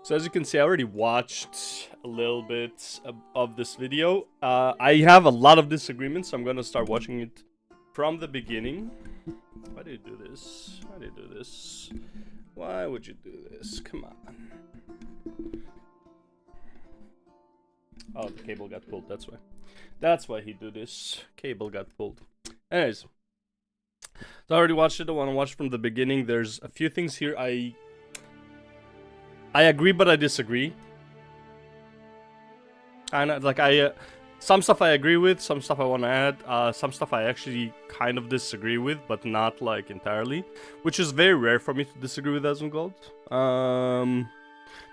So as you can see, I already watched a little bit of this video. I have a lot of disagreements, so I'm gonna start watching it from the beginning. Why do you do this? Why do you do this? Why would you do this? Come on. Oh, the cable got pulled, that's why. That's why he do this. Cable got pulled. Anyways. So I already watched it, I want to watch from the beginning. There's a few things here I agree, but I disagree. And like some stuff I agree with, some stuff I want to add, some stuff I actually kind of disagree with, but not like entirely, which is very rare for me to disagree with Asmongold.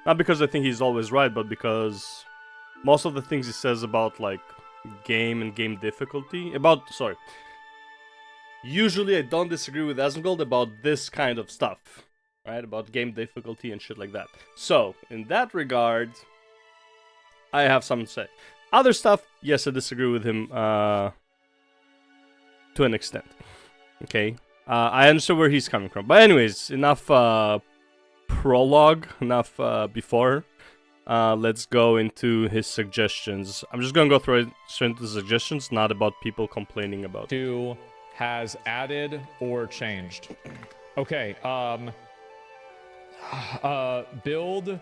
Not because I think he's always right, but because most of the things he says about like game and game difficulty, usually I don't disagree with Asmongold about this kind of stuff. Right, about game difficulty and shit like that. So, in that regard, I have something to say. Other stuff, yes, I disagree with him to an extent. Okay, I understand where he's coming from. But anyways, enough prologue, enough before. Let's go into his suggestions. I'm just gonna go straight into the suggestions, not about people complaining about. Who has added or changed? Okay, build,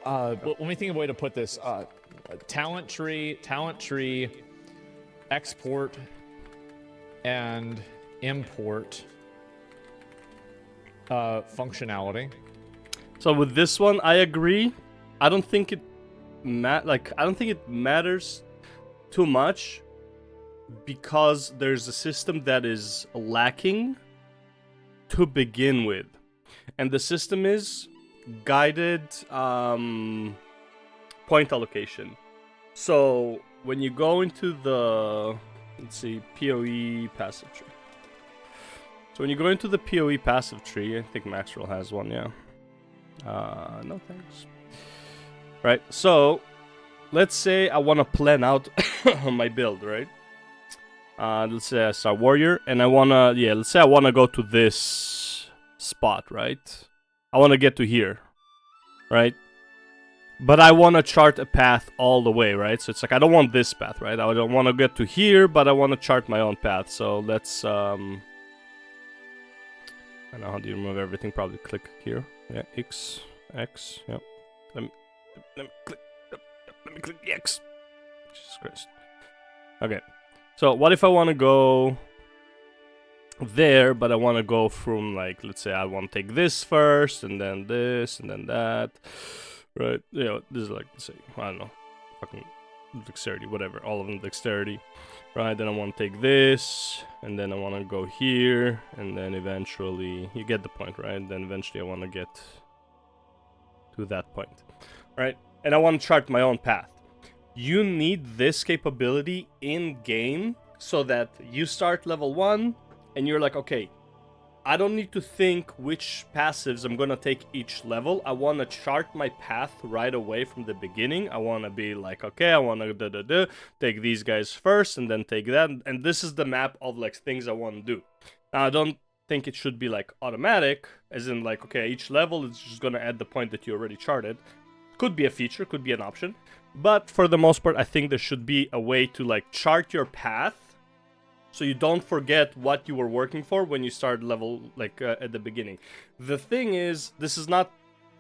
let me think of a way to put this. Talent tree, export, and import functionality. So with this one, I agree. I don't think it matters too much because there's a system that is lacking to begin with. And the system is guided point allocation. So when you go into the, let's see, PoE passive tree. So when you go into the PoE passive tree, I think Maxwell has one, yeah. No thanks. Right, so let's say I want to plan out my build, right? Let's say I start warrior, and I wanna, let's say I wanna go to this spot, right? I want to get to here, right? But I want to chart a path all the way, right? So it's like I don't want this path, right? I don't want to get to here, but I want to chart my own path. So let's I don't know how do you remove everything? Probably click here. Yeah, X, yep. Let me click the X. Jesus Christ. Okay. So what if I want to go there, but I want to go from, like, let's say I want to take this first, and then this, and then that, right? You know, this is like, let's say, I don't know, fucking dexterity, whatever, all of them dexterity, right? Then I want to take this, and then I want to go here, and then eventually, you get the point, right? Then eventually I want to get to that point, right? And I want to chart my own path. You need this capability in game so that you start level 1, and you're like, okay, I don't need to think which passives I'm gonna take each level. I want to chart my path right away from the beginning. I want to be like, okay, I want to take these guys first and then take that. And this is the map of like things I want to do. Now, I don't think it should be like automatic, as in like, okay, each level is just gonna add the point that you already charted. Could be a feature, could be an option. But for the most part, I think there should be a way to like chart your path so you don't forget what you were working for when you start level, like, at the beginning. The thing is, this is not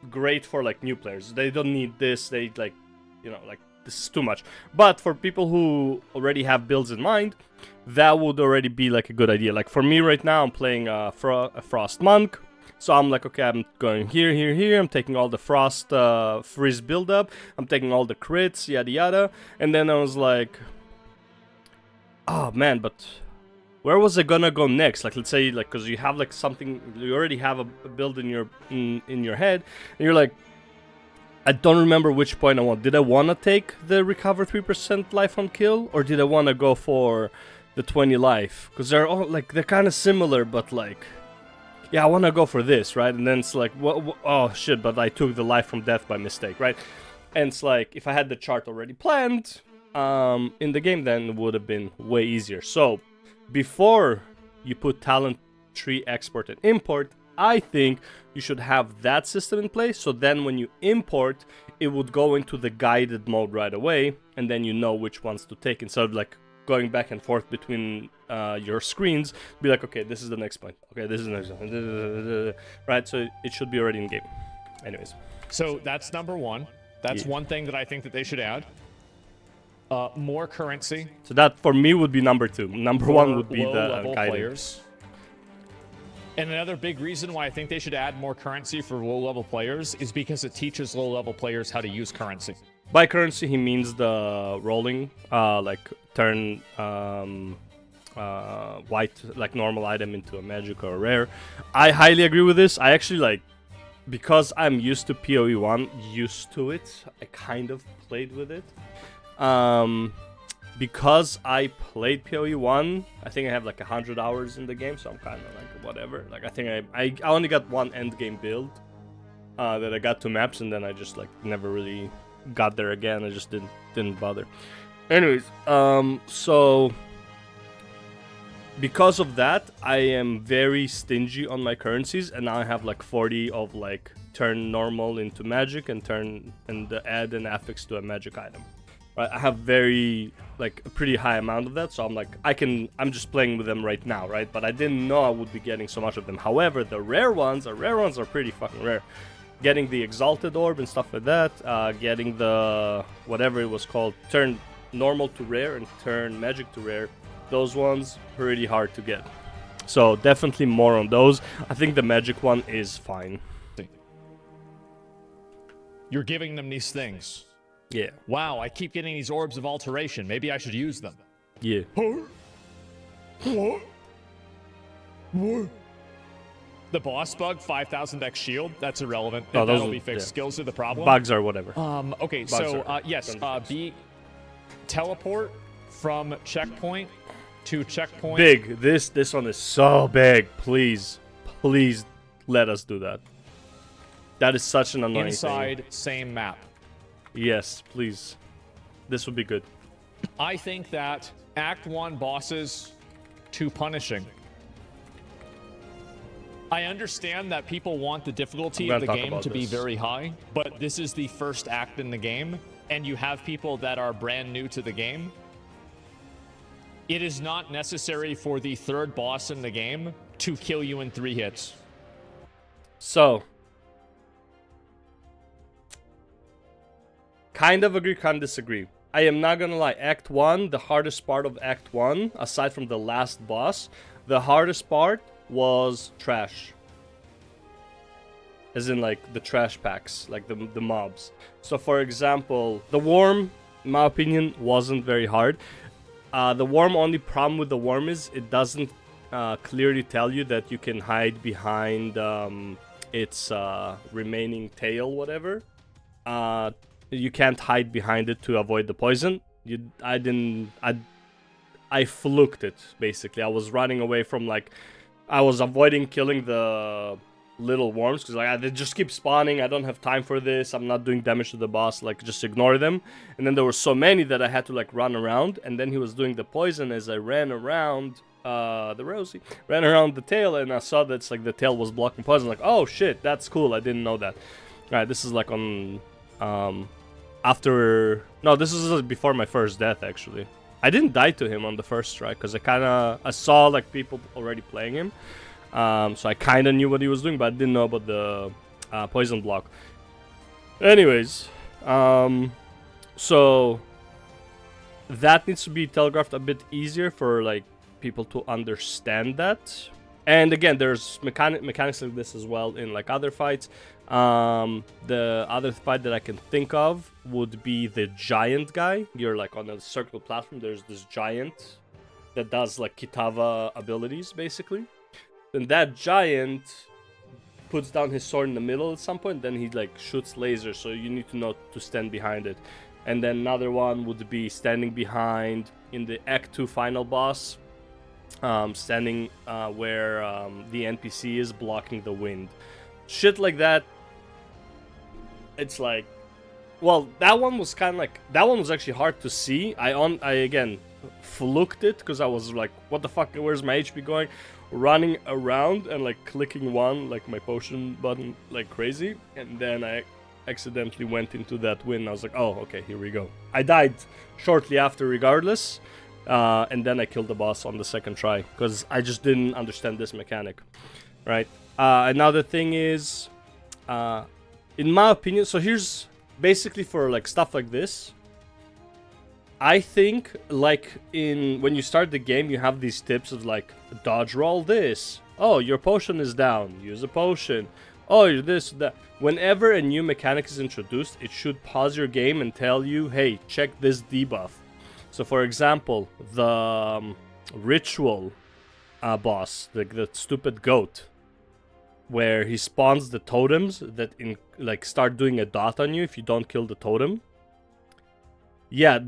great for, like, new players. They don't need this. They, like, you know, like, this is too much. But for people who already have builds in mind, that would already be, like, a good idea. Like, for me right now, I'm playing a Frost Monk. So I'm like, okay, I'm going here. I'm taking all the Frost Frizz build-up. I'm taking all the crits, yada yada. And then I was like, oh, man, but where was I gonna go next? Like, let's say, like, because you have like something, you already have a build in your head, and you're like, I don't remember which point I want. Did I want to take the recover 3% life on kill, or did I want to go for the 20 life? Because they're all like, they're kind of similar, but like, yeah, I want to go for this, right? And then it's like, oh shit, but I took the life from death by mistake, right? And it's like, if I had the chart already planned in the game, then it would have been way easier. So before you put talent tree export and import, I think you should have that system in place, so then when you import, it would go into the guided mode right away, and then you know which ones to take, instead of like going back and forth between your screens. Be like, okay, this is the next point, okay, this is the next one, right? So it should be already in game. Anyways, so that's number one. That's one thing that I think that they should add. More currency. So that for me would be number 2. Number 1 would be the low-level guided players. And another big reason why I think they should add more currency for low-level players is because it teaches low-level players how to use currency. By currency, he means the rolling, like turn white, like normal item into a magic or a rare. I highly agree with this. I actually like, because I'm used to PoE1, used to it, I kind of played with it. Because I played PoE1, I think I have like 100 hours in the game, so I'm kind of like whatever. Like I think I only got one end game build that I got to maps, and then I just like never really got there again. I just didn't bother. Anyways, so because of that, I am very stingy on my currencies, and now I have like 40 of like turn normal into magic and add an affix to a magic item. Right, I have very like a pretty high amount of that, so I'm like I'm just playing with them right now, right? But I didn't know I would be getting so much of them. However, the rare ones are pretty fucking rare. Getting the exalted orb and stuff like that, getting the whatever it was called, turn normal to rare and turn magic to rare, those ones pretty hard to get. So definitely more on those. I think the magic one is fine. You're giving them these things. Yeah. Wow, I keep getting these orbs of alteration. Maybe I should use them. Yeah. The boss bug, 5000x shield, that's irrelevant. Oh, that'll be fixed. Yeah. Skills are the problem. Bugs are whatever. Okay, Bugs so yes, teleport from checkpoint to checkpoint. Big. This one is so big. Please let us do that. That is such an annoying Inside thing. Same map. Yes, please. This would be good. I think that Act 1 bosses too punishing. I understand that people want the difficulty of the game to be very high, but this is the first act in the game, and you have people that are brand new to the game. It is not necessary for the third boss in the game to kill you in 3 hits. So, kind of agree, kind of disagree. I am not gonna lie, Act 1, the hardest part of Act 1, aside from the last boss, the hardest part was trash. As in, like, the trash packs, like the mobs. So, for example, the worm, in my opinion, wasn't very hard. The worm, only problem with the worm is it doesn't clearly tell you that you can hide behind its remaining tail, whatever. You can't hide behind it to avoid the poison. I fluked it, basically. I was running away from, like, I was avoiding killing the little worms, because like, they just keep spawning. I don't have time for this. I'm not doing damage to the boss, like, just ignore them. And then there were so many that I had to, like, run around, and then he was doing the poison as I ran around ran around the tail, and I saw that it's like the tail was blocking poison. Like, oh shit, that's cool, I didn't know that. Alright, this is like on this is before my first death, actually. I didn't die to him on the first try, because I saw like people already playing him. So I kind of knew what he was doing, but I didn't know about the poison block. Anyways, so that needs to be telegraphed a bit easier for like people to understand that. And again, there's mechanics like this as well in like other fights. The other fight that I can think of would be the giant guy. You're like on a circular platform. There's this giant that does like Kitava abilities, basically. Then that giant puts down his sword in the middle at some point. Then he like shoots lasers, so you need to know to stand behind it. And then another one would be standing behind in the Act 2 final boss. Standing where the NPC is blocking the wind. Shit like that. It's like, well, that one was kind of like, that one was actually hard to see. I again fluked it because I was like, what the fuck, where's my HP going? running around and like clicking one, like my potion button, like crazy, and then I accidentally went into that win. I was like, oh, okay, here we go. I died shortly after regardless, and then I killed the boss on the second try, because I just didn't understand this mechanic, right? Another thing is, in my opinion, so here's basically for like stuff like this, I think like when you start the game, you have these tips of like, dodge roll this, oh, your potion is down, use a potion, oh, you're this, that. Whenever a new mechanic is introduced, it should pause your game and tell you, hey, check this debuff. So for example, the ritual boss, the stupid goat, where he spawns the totems that start doing a dot on you if you don't kill the totem. Yeah,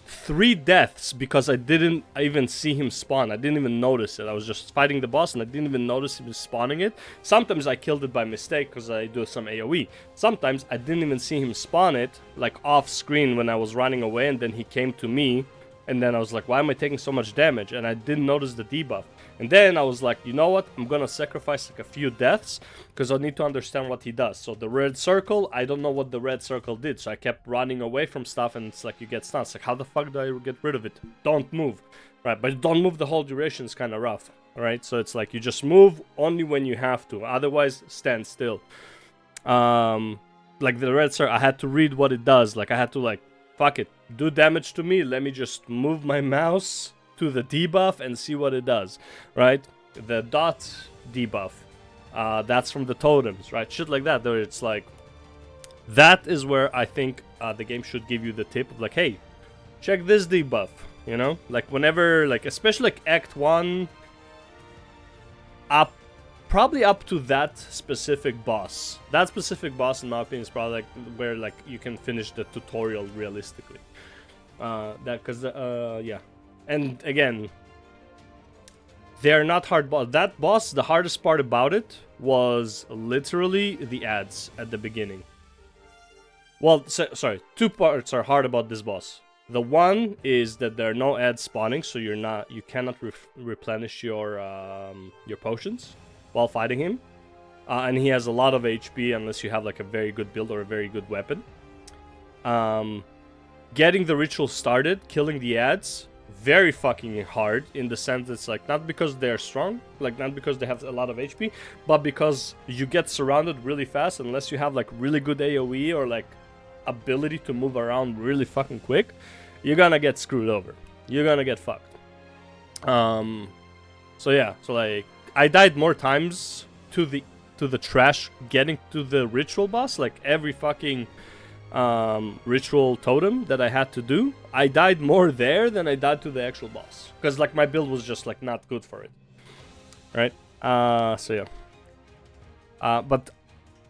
3 deaths because I didn't even see him spawn. I didn't even notice it. I was just fighting the boss and I didn't even notice him spawning it. Sometimes I killed it by mistake because I do some AoE. Sometimes I didn't even see him spawn it, like off screen when I was running away, and then he came to me. And then I was like, why am I taking so much damage? And I didn't notice the debuff. And then I was like, you know what? I'm gonna sacrifice like a few deaths because I need to understand what he does. So the red circle, I don't know what the red circle did. So I kept running away from stuff, and it's like you get stunned. It's like, how the fuck do I get rid of it? Don't move. Right, but don't move the whole duration. It's kind of rough. Alright, so it's like you just move only when you have to. Otherwise, stand still. Like the red circle, I had to read what it does. Like I had to like, fuck it, do damage to me. Let me just move my mouse to the debuff and see what it does, right? The dot debuff, that's from the totems, right? Shit like that. Though it's like, that is where I think the game should give you the tip of like, hey, check this debuff, you know? Like whenever, like especially like Act 1 up, probably up to that specific boss. That specific boss, in my opinion, is probably like where like you can finish the tutorial realistically. Yeah. And again, they're not hard boss. That boss, the hardest part about it was literally the ads at the beginning. Well, sorry, 2 parts are hard about this boss. The one is that there are no ads spawning, so you cannot replenish your potions while fighting him, and he has a lot of HP unless you have like a very good build or a very good weapon. Getting the ritual started, killing the ads, very fucking hard in the sense it's like not because they're strong, like not because they have a lot of HP, but because you get surrounded really fast. Unless you have like really good AoE or like ability to move around really fucking quick, you're gonna get screwed over. You're gonna get fucked. So yeah, so like I died more times to the trash getting to the ritual boss, like every fucking ritual totem that I had to do, I died more there than I died to the actual boss, because like my build was just like not good for it, right? So yeah, but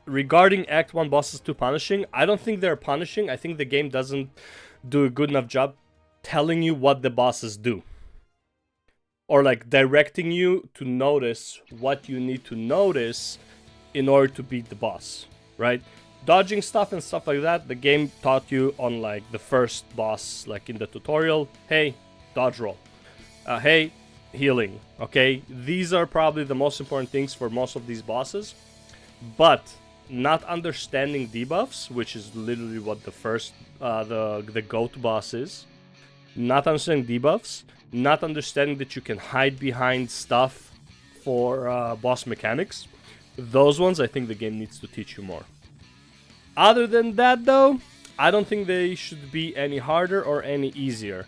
regarding Act 1 bosses too punishing, I don't think they're punishing. I think the game doesn't do a good enough job telling you what the bosses do, or like directing you to notice what you need to notice in order to beat the boss, right? Dodging stuff and stuff like that, the game taught you on like the first boss, like in the tutorial. Hey, dodge roll. Hey, healing. Okay, these are probably the most important things for most of these bosses. But not understanding debuffs, which is literally what the first, the goat boss is. Not understanding debuffs. Not understanding that you can hide behind stuff for boss mechanics. Those ones, I think the game needs to teach you more. Other than that, though, I don't think they should be any harder or any easier.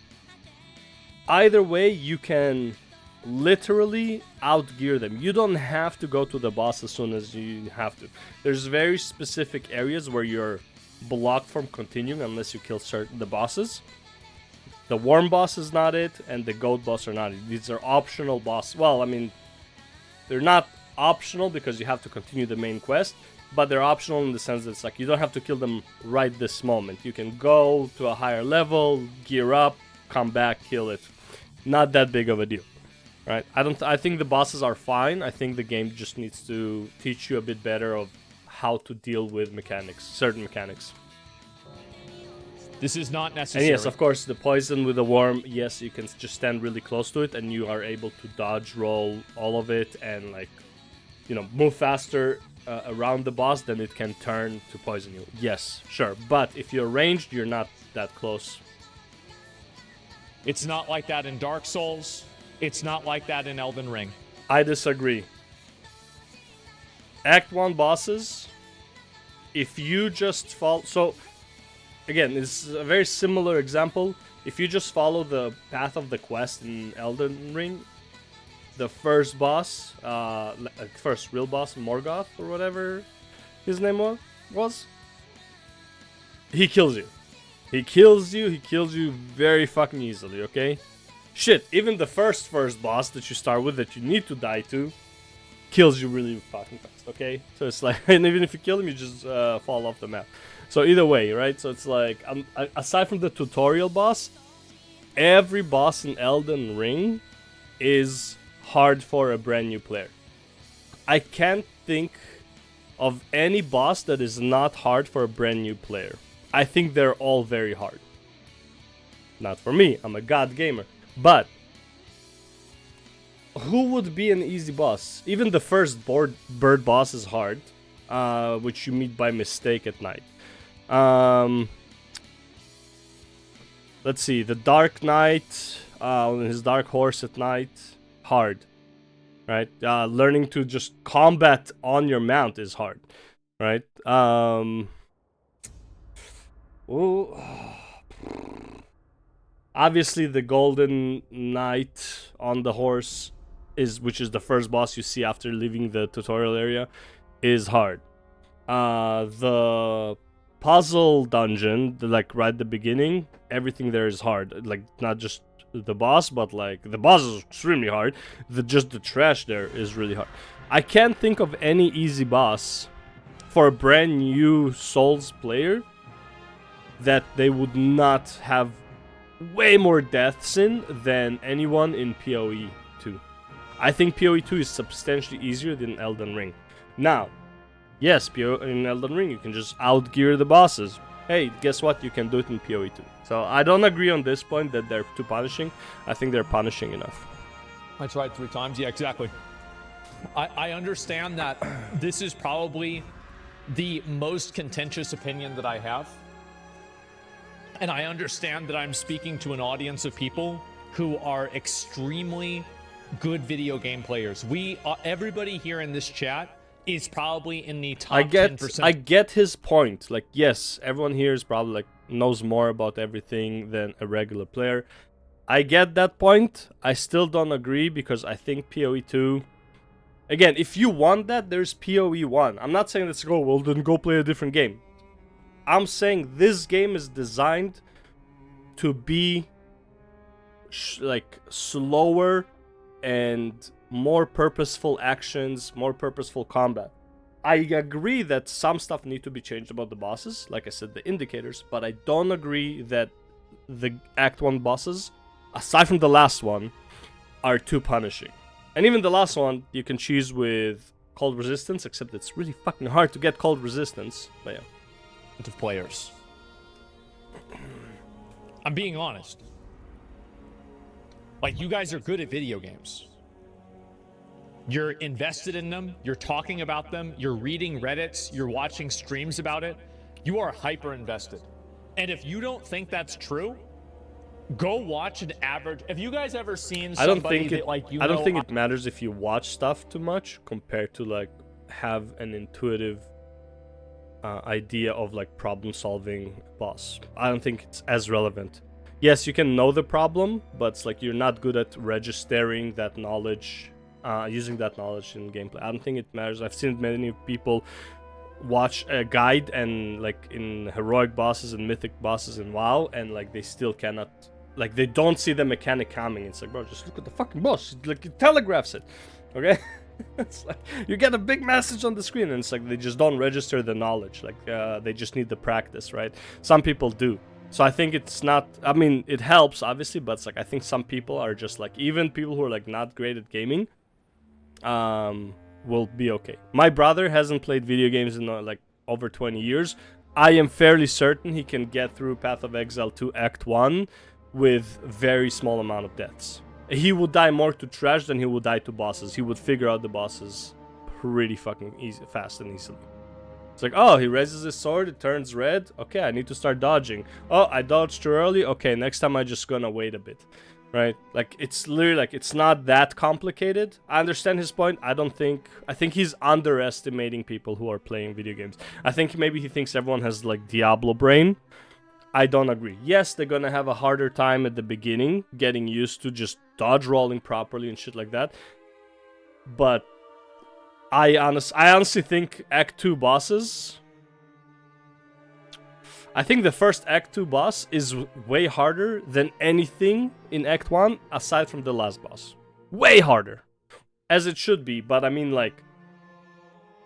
Either way, you can literally outgear them. You don't have to go to the boss as soon as you have to. There's very specific areas where you're blocked from continuing unless you kill the bosses. The worm boss is not it, and the goat boss are not it. These are optional bosses. Well, I mean, they're not optional because you have to continue the main quest, but they're optional in the sense that it's like you don't have to kill them right this moment. You can go to a higher level, gear up, come back, kill it. Not that big of a deal, right? I think the bosses are fine. I think the game just needs to teach you a bit better of how to deal with mechanics, certain mechanics. This is not necessary. And yes, of course, the poison with the worm, yes, you can just stand really close to it and you are able to dodge roll all of it and, like, you know, move faster around the boss than it can turn to poison you. Yes, sure. But if you're ranged, you're not that close. It's not like that in Dark Souls. It's not like that in Elden Ring. I disagree. Act 1 bosses, if you just follow... So, again, it's a very similar example. If you just follow the path of the quest in Elden Ring, the first boss, first real boss, Morgoth, or whatever his name was, he kills you. He kills you very fucking easily, okay? Shit, even the first boss that you start with that you need to die to kills you really fucking fast, okay? So it's like, and even if you kill him, you just fall off the map. So either way, right? So it's like, aside from the tutorial boss, every boss in Elden Ring is hard for a brand new player. I can't think of any boss that is not hard for a brand new player. I think they're all very hard. Not for me, I'm a god gamer. But who would be an easy boss? Even the first bird boss is hard, which you meet by mistake at night. Let's see, the Dark Knight, his Dark Horse at night, hard, right? Learning to just combat on your mount is hard, right? Obviously, the Golden Knight on the horse, which is the first boss you see after leaving the tutorial area, is hard. The puzzle dungeon, like right at the beginning, everything there is hard. Like, not just the boss, but like the boss is extremely hard. Just the trash there is really hard. I can't think of any easy boss for a brand new Souls player that they would not have way more deaths in than anyone in PoE2. I think PoE2 is substantially easier than Elden Ring. Now, yes, in Elden Ring you can just outgear the bosses. Hey, guess what? You can do it in PoE2. So I don't agree on this point that they're too punishing. I think they're punishing enough. I tried 3 times. Yeah, exactly. I understand that this is probably the most contentious opinion that I have. And I understand that I'm speaking to an audience of people who are extremely good video game players. Everybody here in this chat is probably in the top 10%. I get his point. Like, yes, everyone here is probably like knows more about everything than a regular player. I get that point. I still don't agree because I think PoE2... Again, if you want that, there's PoE1. I'm not saying let's go, well, then go play a different game. I'm saying this game is designed to be like slower and more purposeful actions, more purposeful combat. I agree that some stuff need to be changed about the bosses, like I said, the indicators, but I don't agree that the Act 1 bosses, aside from the last one, are too punishing. And even the last one, you can choose with cold resistance, except it's really fucking hard to get cold resistance. But yeah. Of players. I'm being honest. Like, you guys are good at video games. You're invested in them, you're talking about them, you're reading Reddits, you're watching streams about it. You are hyper invested. And if you don't think that's true, go watch an average... Have you guys ever seen somebody that, like, you know... I don't think it matters if you watch stuff too much compared to, like, have an intuitive idea of like problem solving boss. I don't think it's as relevant. Yes, you can know the problem, but it's like you're not good at registering that knowledge, using that knowledge in gameplay. I don't think it matters. I've seen many people watch a guide and like in heroic bosses and mythic bosses in WoW, and like they still cannot, like they don't see the mechanic coming. It's like, bro, just look at the fucking boss. Like it telegraphs it, okay? It's like you get a big message on the screen and it's like they just don't register the knowledge. Like they just need the practice, right? Some people do. So I think it's not, I mean, it helps obviously, but it's like I think some people are just like, even people who are like not great at gaming will be okay. My brother hasn't played video games in like over 20 years. I am fairly certain he can get through Path of Exile to Act 1 with very small amount of deaths. He would die more to trash than he would die to bosses. He would figure out the bosses pretty fucking fast and easily. It's like, oh, he raises his sword, it turns red. Okay, I need to start dodging. Oh, I dodged too early. Okay, next time I'm just gonna wait a bit. Right? Like, it's literally, like, it's not that complicated. I understand his point. I think he's underestimating people who are playing video games. I think maybe he thinks everyone has, like, Diablo brain. I don't agree. Yes, they're gonna have a harder time at the beginning, getting used to just dodge rolling properly and shit like that. But I honestly think Act 2 bosses... I think the first Act 2 boss is way harder than anything in Act 1 aside from the last boss. Way harder. As it should be, but I mean, like,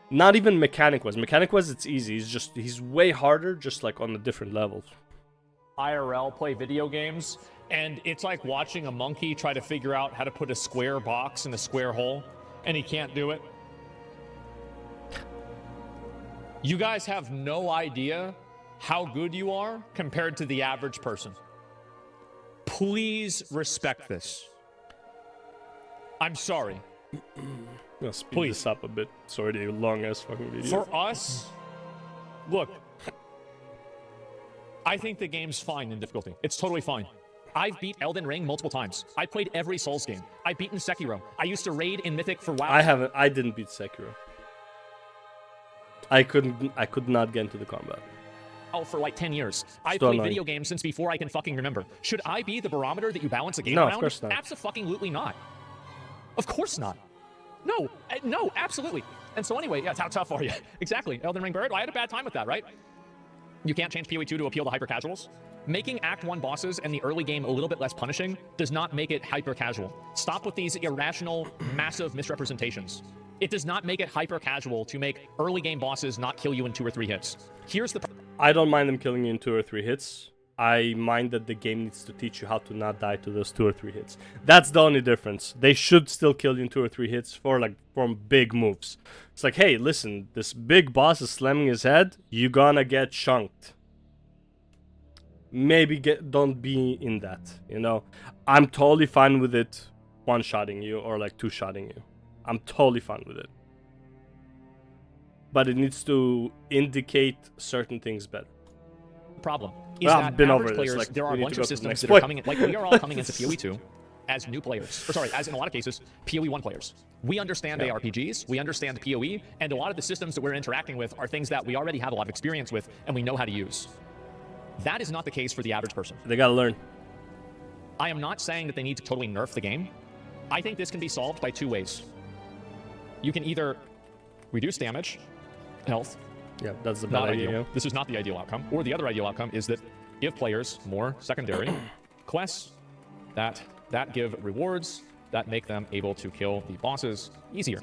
not even mechanic-wise. Mechanic-wise, it's easy. He's way harder, just like on a different level. IRL play video games, and it's like watching a monkey try to figure out how to put a square box in a square hole, and he can't do it. You guys have no idea how good you are compared to the average person. Please respect this. I'm sorry. I'll speed this up a bit. It's already a long-ass fucking video. For us, look, I think the game's fine in difficulty. It's totally fine. I've beat Elden Ring multiple times. I played every Souls game. I've beaten Sekiro. I used to raid in Mythic for WoW. I didn't beat Sekiro. I could not get into the combat. For like 10 years. I've played video games since before I can fucking remember. Should I be the barometer that you balance a game around? No, of course not. Abso-fucking-lutely not. Of course not. No, no, absolutely. And so anyway, yeah, how tough are you? Exactly. Elden Ring Bird, I had a bad time with that, right? You can't change PoE2 to appeal to hyper-casuals. Making Act 1 bosses and the early game a little bit less punishing does not make it hyper-casual. Stop with these irrational, massive misrepresentations. It does not make it hyper-casual to make early game bosses not kill you in 2 or 3 hits. Here's the... I don't mind them killing you in 2 or 3 hits. I mind that the game needs to teach you how to not die to those 2 or 3 hits. That's the only difference. They should still kill you in 2 or 3 hits from big moves. It's like, hey, listen, this big boss is slamming his head. You gonna get chunked. Maybe don't be in that, you know? I'm totally fine with it one-shotting you or like two-shotting you. I'm totally fine with it. But it needs to indicate certain things better. Problem is that average players, like, there are a bunch of systems that are coming in, like we are all coming into PoE2 as new players, or sorry, as in a lot of cases, PoE1 players. We understand ARPGs, we understand PoE, and a lot of the systems that we're interacting with are things that we already have a lot of experience with and we know how to use. That is not the case for the average person. They gotta learn. I am not saying that they need to totally nerf the game. I think this can be solved by 2 ways. You can either reduce damage, health. Yeah, that's the bad idea. This is not the ideal outcome. Or the other ideal outcome is that give players more secondary quests that give rewards that make them able to kill the bosses easier.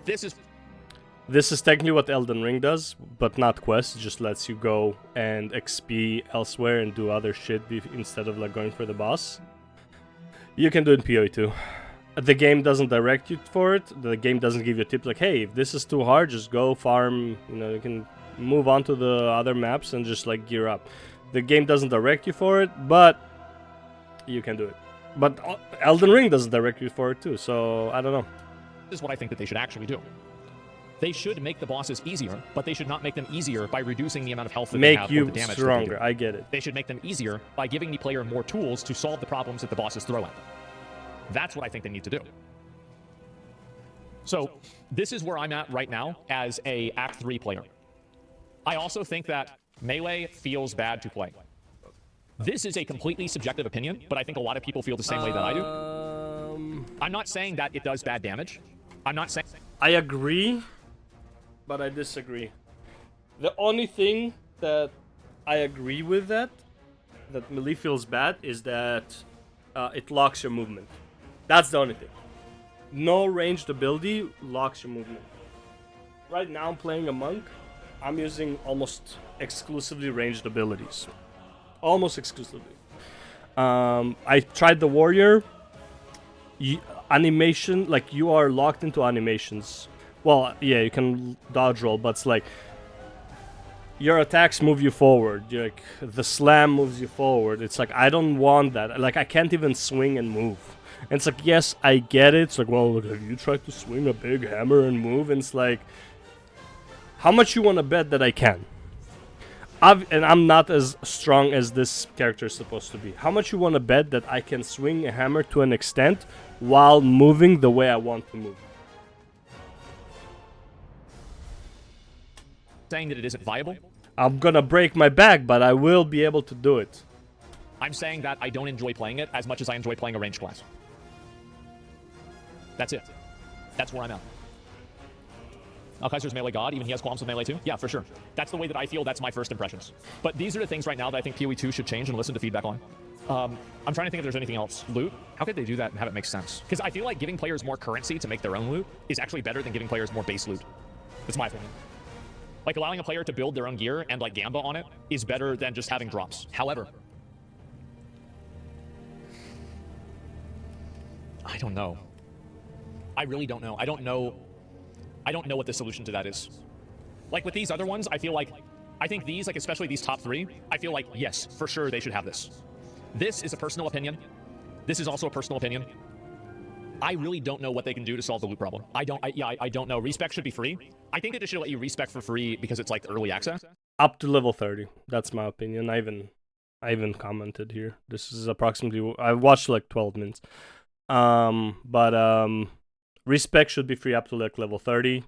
This is technically what Elden Ring does, but not quests. It just lets you go and XP elsewhere and do other shit instead of like going for the boss. You can do it in PoE2. The game doesn't direct you for it. The game doesn't give you a tip like, hey, if this is too hard, just go farm. You know, you can move on to the other maps and just like gear up. The game doesn't direct you for it, but you can do it. But Elden Ring doesn't direct you for it too, so I don't know. This is what I think that they should actually do. They should make the bosses easier, but they should not make them easier by reducing the amount of health that they have or the damage that they do. Make you stronger, I get it. They should make them easier by giving the player more tools to solve the problems that the bosses throw at them. That's what I think they need to do. So this is where I'm at right now as a Act 3 player. I also think that Melee feels bad to play. This is a completely subjective opinion, but I think a lot of people feel the same way that I do. I'm not saying that it does bad damage. I'm not saying... I agree, but I disagree. The only thing that I agree with that Melee feels bad is that it locks your movement. That's the only thing. No ranged ability locks your movement. Right now I'm playing a monk. I'm using almost exclusively ranged abilities. Almost exclusively. I tried the warrior. Animation, like you are locked into animations. Well, yeah, you can dodge roll, but it's like your attacks move you forward. Like the slam moves you forward. It's like I don't want that. Like I can't even swing and move. And it's like, yes, I get it. It's like, well, look, have you tried to swing a big hammer and move? And it's like, how much you want to bet that I can? And I'm not as strong as this character is supposed to be. How much you want to bet that I can swing a hammer to an extent while moving the way I want to move? Saying that it isn't viable. I'm gonna break my back, but I will be able to do it. I'm saying that I don't enjoy playing it as much as I enjoy playing a ranged class. That's it. That's where I'm at. Kaiser's melee god, even he has qualms with melee too? Yeah, for sure. That's the way that I feel, that's my first impressions. But these are the things right now that I think PoE2 should change and listen to feedback on. I'm trying to think if there's anything else. Loot? How could they do that and have it make sense? Because I feel like giving players more currency to make their own loot is actually better than giving players more base loot. That's my opinion. Like, allowing a player to build their own gear and, like, gamba on it is better than just having drops. However, I don't know. I really don't know. I don't know what the solution to that is. Like, with these other ones, I think these, like, especially these top three, I feel like, yes, for sure they should have this. This is a personal opinion. This is also a personal opinion. I really don't know what they can do to solve the loot problem. I don't know. Respec should be free. I think they should let you respec for free because it's like early access. Up to level 30. That's my opinion. I even commented here. This is approximately, I watched like 12 minutes. Respec should be free up to like level 30.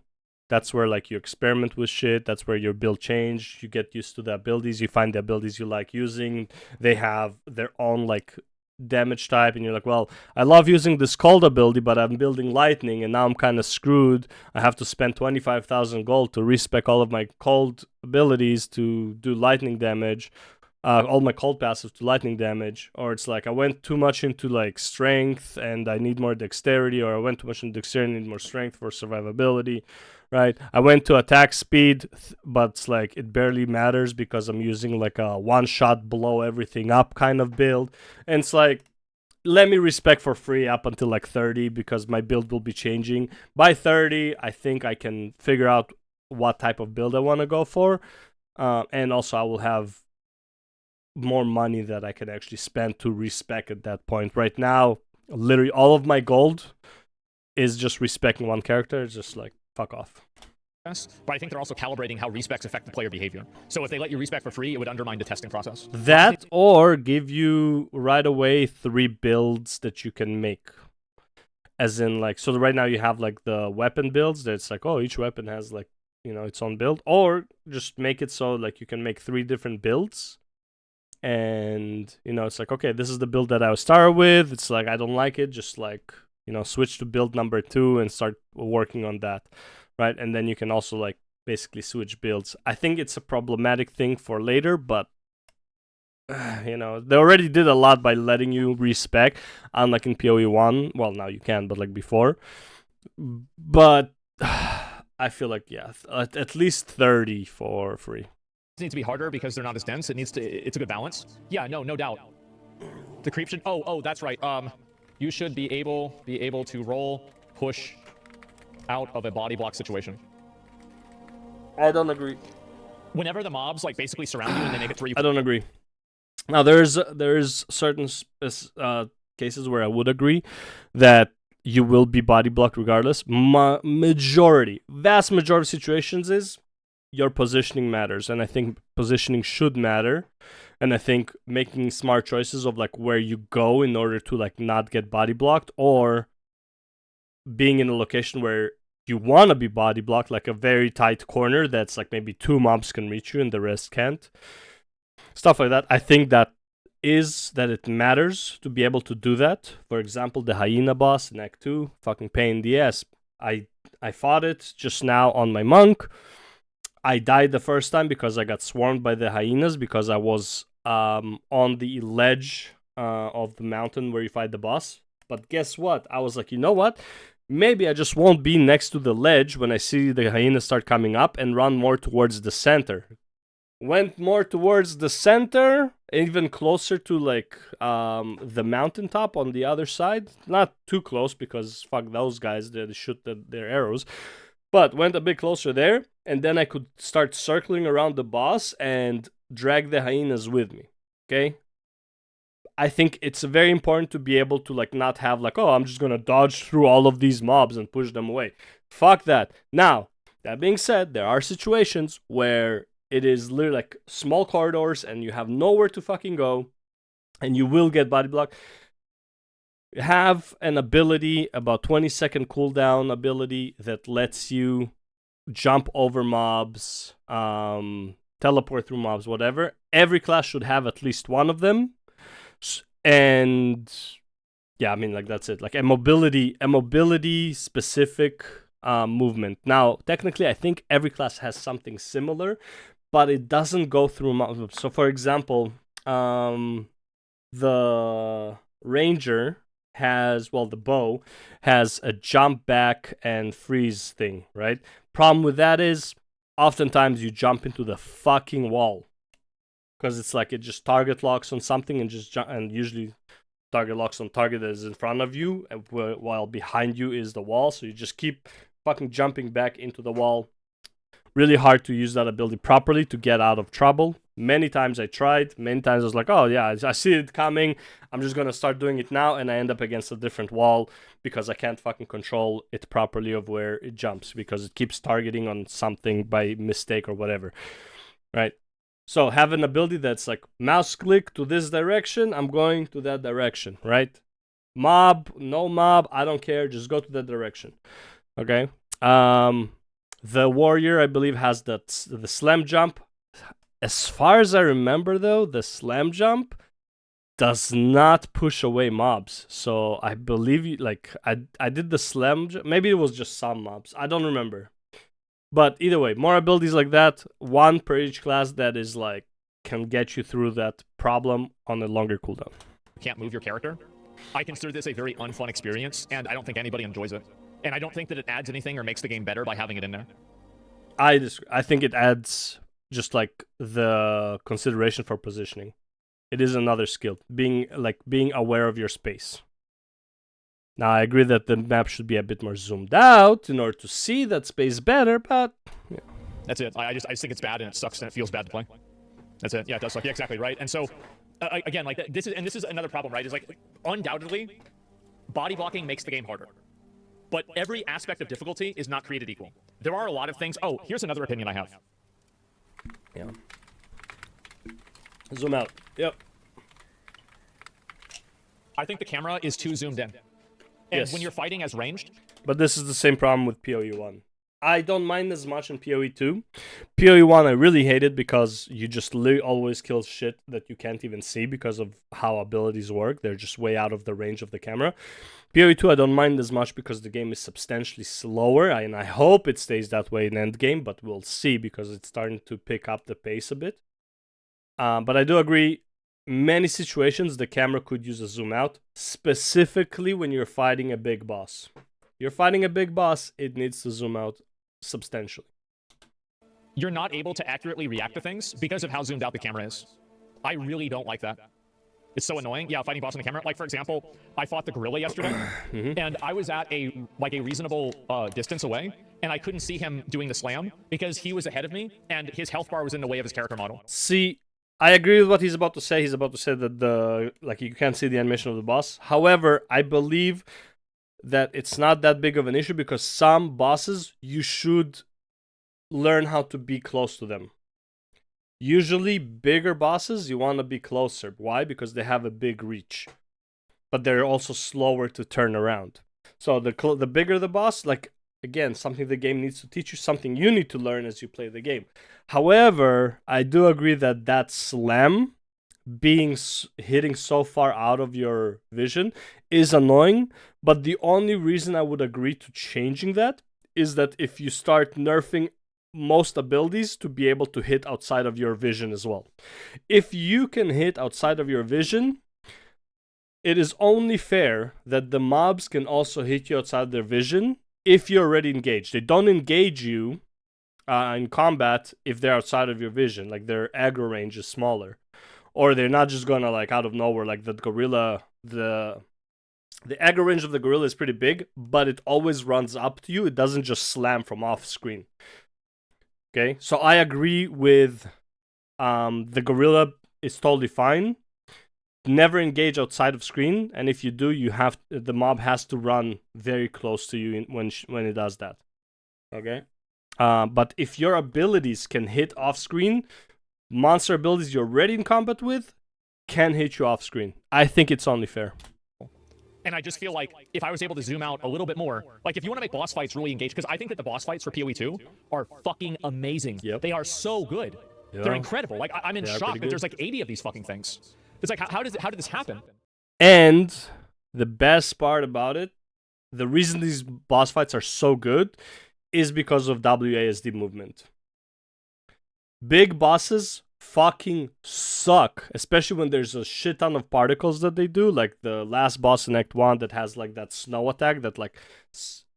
That's where like you experiment with shit. That's where your build change. You get used to the abilities. You find the abilities you like using. They have their own like damage type, and you're like, well, I love using this cold ability, but I'm building lightning, and now I'm kind of screwed. I have to spend 25,000 gold to respec all of my cold abilities to do lightning damage, all my cold passives to lightning damage. Or it's like I went too much into like strength and I need more dexterity, or I went too much into dexterity and need more strength for survivability. Right, I went to attack speed, but it's like it barely matters because I'm using like a one-shot blow everything up kind of build. And it's like, let me respec for free up until like 30 because my build will be changing. By 30, I think I can figure out what type of build I want to go for. And also I will have more money that I can actually spend to respec at that point. Right now, literally all of my gold is just respecing one character. It's just like, fuck off. But I think they're also calibrating how respecs affect the player behavior. So if they let you respec for free, it would undermine the testing process. That, or give you right away 3 builds that you can make. As in, like, so right now you have like the weapon builds that's like, oh, each weapon has like, you know, its own build. Or just make it so like you can make 3 different builds. And, you know, it's like, okay, this is the build that I was started with. It's like, I don't like it. Just like, you know, switch to build number 2 and start working on that, right? And then you can also like basically switch builds. I think it's a problematic thing for later, but you know, they already did a lot by letting you respec, unlike in PoE1. Well, now you can, but like before. But I feel like, yeah, at least 30 for free. It needs to be harder because they're not as dense. It's a good balance. Yeah, no doubt. The creep should, oh, that's right. You should be able to roll, push out of a body block situation. I don't agree. Whenever the mobs like basically surround you and they make it through you. I don't agree. Now there's certain cases where I would agree that you will be body blocked regardless. Vast majority of situations is your positioning matters, and I think positioning should matter. And I think making smart choices of like where you go in order to like not get body blocked, or being in a location where you want to be body blocked, like a very tight corner that's like maybe 2 mobs can reach you and the rest can't. Stuff like that. I think that it matters to be able to do that. For example, the hyena boss in Act 2, fucking pain in the ass. I fought it just now on my monk. I died the first time because I got swarmed by the hyenas because I was on the ledge of the mountain where you fight the boss. But guess what? I was like, you know what? Maybe I just won't be next to the ledge when I see the hyenas start coming up and run more towards the center. Went more towards the center, even closer to like the mountaintop on the other side. Not too close because fuck those guys, they shoot their arrows. But went a bit closer there, and then I could start circling around the boss and drag the hyenas with me. Okay? I think it's very important to be able to like not have like, oh, I'm just gonna dodge through all of these mobs and push them away. Fuck that. Now, that being said, there are situations where it is literally like small corridors and you have nowhere to fucking go, and you will get body block. Have an ability, about 20-second cooldown ability that lets you jump over mobs, teleport through mobs, whatever. Every class should have at least one of them. And yeah, I mean, like, that's it. Like a mobility specific movement. Now, technically, I think every class has something similar, but it doesn't go through mobs. So, for example, the ranger has, well, the bow has a jump back and freeze thing, right? Problem with that is oftentimes you jump into the fucking wall, because it's like it just target locks on something and just and usually target locks on target that is in front of you, and while behind you is the wall, so you just keep fucking jumping back into the wall. Really hard to use that ability properly to get out of trouble. Many times I tried. Many times I was like, oh yeah, I see it coming. I'm just gonna start doing it now, and I end up against a different wall because I can't fucking control it properly of where it jumps, because it keeps targeting on something by mistake or whatever, right? So have an ability that's like mouse click to this direction, I'm going to that direction, right? Mob, no mob, I don't care, just go to that direction. Okay. The warrior, I believe, has the slam jump. As far as I remember, though, the slam jump does not push away mobs. So I believe, like, I did the slam jump. Maybe it was just some mobs. I don't remember. But either way, more abilities like that, one per each class, that is like can get you through that problem on a longer cooldown. Can't move your character. I consider this a very unfun experience, and I don't think anybody enjoys it. And I don't think that it adds anything or makes the game better by having it in there. I think it adds just like the consideration for positioning. It is another skill, being aware of your space. Now, I agree that the map should be a bit more zoomed out in order to see that space better, but yeah. That's it. I just think it's bad, and it sucks, and it feels bad to play. That's it. Yeah, it does suck. Yeah, exactly, right? And so, again, like, this is another problem, right? Is like, undoubtedly, body blocking makes the game harder. But every aspect of difficulty is not created equal. There are a lot of things. Oh, here's another opinion I have. Yeah. Zoom out. Yep. I think the camera is too zoomed in. And when you're fighting as ranged... But this is the same problem with PoE1. I don't mind as much in PoE2. PoE1 I really hate it because you just always kill shit that you can't even see because of how abilities work. They're just way out of the range of the camera. PoE2 I don't mind as much because the game is substantially slower, and I hope it stays that way in endgame, but we'll see because it's starting to pick up the pace a bit. But I do agree, many situations the camera could use a zoom out, specifically when you're fighting a big boss. You're fighting a big boss, it needs to zoom out substantially. You're not able to accurately react to things because of how zoomed out the camera is. I really don't like that. It's so annoying. Yeah, fighting boss on the camera. Like, for example, I fought the gorilla yesterday, and I was at a reasonable distance away, and I couldn't see him doing the slam because he was ahead of me, and his health bar was in the way of his character model. See, I agree with what he's about to say. He's about to say that you can't see the animation of the boss. However, I believe that it's not that big of an issue because some bosses, you should learn how to be close to them. Usually, bigger bosses, you want to be closer. Why? Because they have a big reach. But they're also slower to turn around. So the bigger the boss, like, again, something the game needs to teach you, something you need to learn as you play the game. However, I do agree that slam hitting so far out of your vision is annoying, but the only reason I would agree to changing that is that if you start nerfing most abilities to be able to hit outside of your vision as well. If you can hit outside of your vision, it is only fair that the mobs can also hit you outside their vision if you're already engaged. They don't engage you in combat if they're outside of your vision, like their aggro range is smaller. Or they're not just gonna, like, out of nowhere, like the gorilla, the The aggro range of the gorilla is pretty big, but it always runs up to you. It doesn't just slam from off screen. Okay, so I agree with the gorilla is totally fine. Never engage outside of screen, and if you do, the mob has to run very close to you when it does that. Okay, but if your abilities can hit off screen, monster abilities you're already in combat with can hit you off screen. I think it's only fair. And I just feel like if I was able to zoom out a little bit more, like if you want to make boss fights really engaged, because I think that the boss fights for PoE2 are fucking amazing. Yep. They are so good. Yeah. They're incredible. Like I'm in shock that there's like 80 of these fucking things. It's like how did this happen? And the best part about it, the reason these boss fights are so good is because of WASD movement. Big bosses fucking suck, especially when there's a shit ton of particles that they do, like the last boss in Act 1 that has like that snow attack that like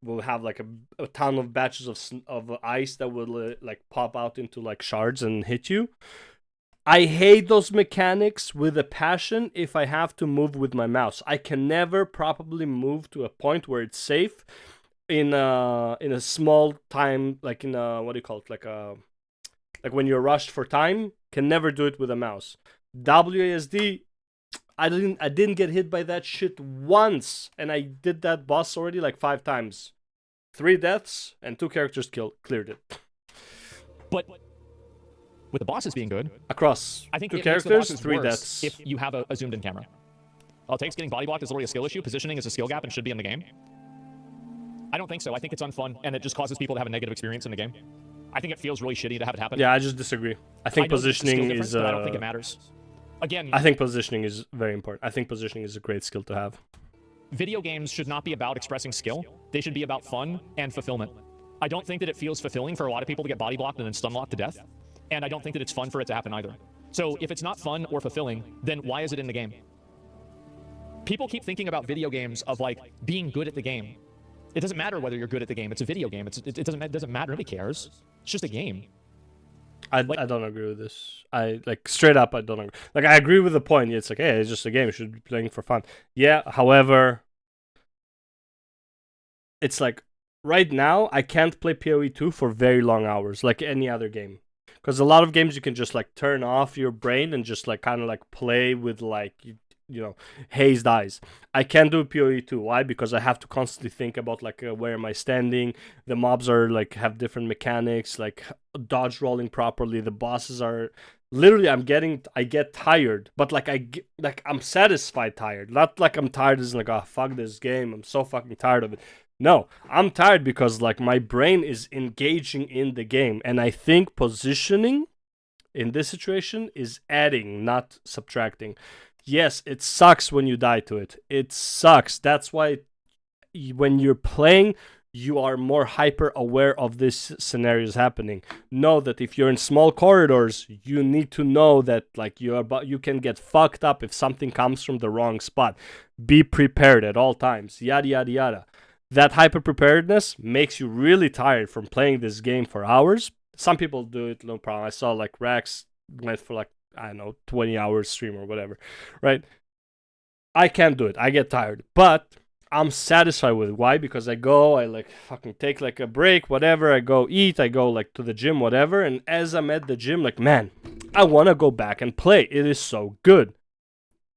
will have like a ton of batches of ice that will like pop out into like shards and hit you. I hate those mechanics with a passion if I have to move with my mouse. I can never properly move to a point where it's safe in a small time, like in a, what do you call it, like when you're rushed for time. Can never do it with a mouse. WASD, I didn't get hit by that shit once, and I did that boss already like 5 times. 3 deaths and 2 characters cleared it. But with the bosses being good, across I think 2 characters, 3 deaths. If you have a zoomed in camera, all it takes getting body blocked is literally a skill issue. Positioning is a skill gap and should be in the game. I don't think so. I think it's unfun and it just causes people to have a negative experience in the game. I think it feels really shitty to have it happen. Yeah, I just disagree. I think positioning is. But I don't think it matters. Again, I think positioning is very important. I think positioning is a great skill to have. Video games should not be about expressing skill. They should be about fun and fulfillment. I don't think that it feels fulfilling for a lot of people to get body blocked and then stun locked to death. And I don't think that it's fun for it to happen either. So if it's not fun or fulfilling, then why is it in the game? People keep thinking about video games of like being good at the game. It doesn't matter whether you're good at the game. It's a video game. It doesn't matter. Nobody cares. It's just a game. I don't agree with this. I like straight up. I don't agree. Like I agree with the point. It's like, hey, it's just a game. You should be playing for fun. Yeah. However, it's like right now I can't play PoE2 for very long hours like any other game. Because a lot of games you can just like turn off your brain and just like kind of like play with like you know, hazed eyes. I can't do PoE2. Why? Because I have to constantly think about like where am I standing. The mobs are like have different mechanics, like dodge rolling properly. The bosses are literally I get tired, but like I'm satisfied tired. Not like I'm tired as like, oh fuck this game, I'm so fucking tired of it. No, I'm tired because like my brain is engaging in the game, and I think positioning in this situation is adding, not subtracting. Yes, it sucks when you die to it. It sucks. That's why when you're playing, you are more hyper aware of this scenarios happening. Know that if you're in small corridors, you need to know that like you can get fucked up if something comes from the wrong spot. Be prepared at all times. Yada yada yada. That hyper preparedness makes you really tired from playing this game for hours. Some people do it, no problem. I saw like Rax went for like, I don't know, 20 hours stream or whatever, right? I can't do it. I get tired, but I'm satisfied with it. Why? Because I like fucking take like a break, whatever. I go eat, I go like to the gym, whatever. And as I'm at the gym, like, man, I want to go back and play. It is so good.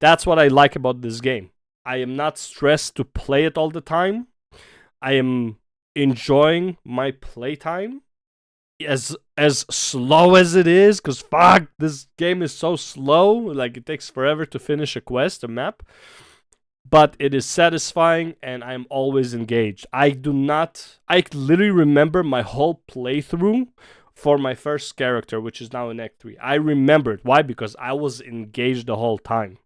That's what I like about this game. I am not stressed to play it all the time. I am enjoying my playtime. As slow as it is, because fuck, this game is so slow, like it takes forever to finish a quest, a map, but it is satisfying and I'm always engaged. I literally remember my whole playthrough for my first character, which is now in Act 3. I remember it. Why? Because I was engaged the whole time.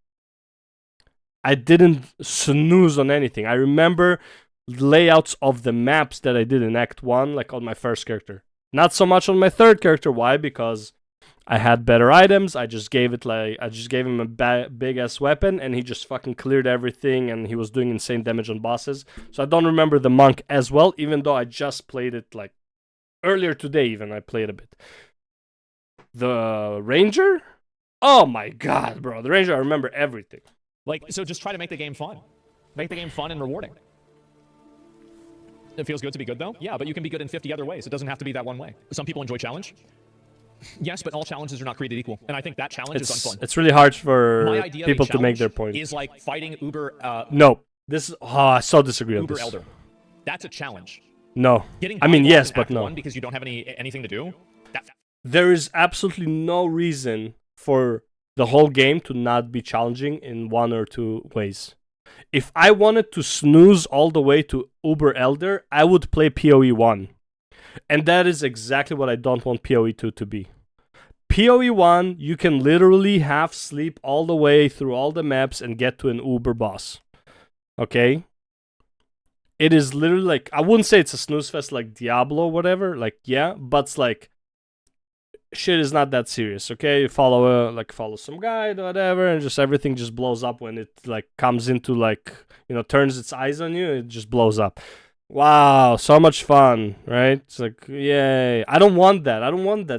I didn't snooze on anything. I remember layouts of the maps that I did in Act 1, like on my first character. Not so much on my third character. Why? Because I had better items. I just gave him a big ass weapon, and he just fucking cleared everything, and he was doing insane damage on bosses. So I don't remember the monk as well, even though I just played it like earlier today. Even I played a bit. The ranger? Oh my god, bro! The ranger, I remember everything. Like, so just try to make the game fun. Make the game fun and rewarding. It feels good to be good, though? Yeah, but you can be good in 50 other ways. It doesn't have to be that one way. Some people enjoy challenge. Yes, but all challenges are not created equal. And I think that challenge is unfun. It's really hard for people to make their point. Is like fighting Uber... No. This is... Oh, I so disagree on Uber this. Elder. That's a challenge. No. Getting I mean, yes, but no. Because you don't have anything to do? There is absolutely no reason for the whole game to not be challenging in one or two ways. If I wanted to snooze all the way to Uber Elder, I would play PoE1. And that is exactly what I don't want PoE2 to be. PoE1, you can literally half sleep all the way through all the maps and get to an Uber boss. Okay? It is literally like, I wouldn't say it's a snooze fest like Diablo or whatever, like, yeah, but it's like, shit is not that serious, okay? You follow some guide or whatever, and just everything just blows up when it like comes into like, you know, turns its eyes on you, it just blows up. Wow, so much fun, right? It's like, yay. I don't want that.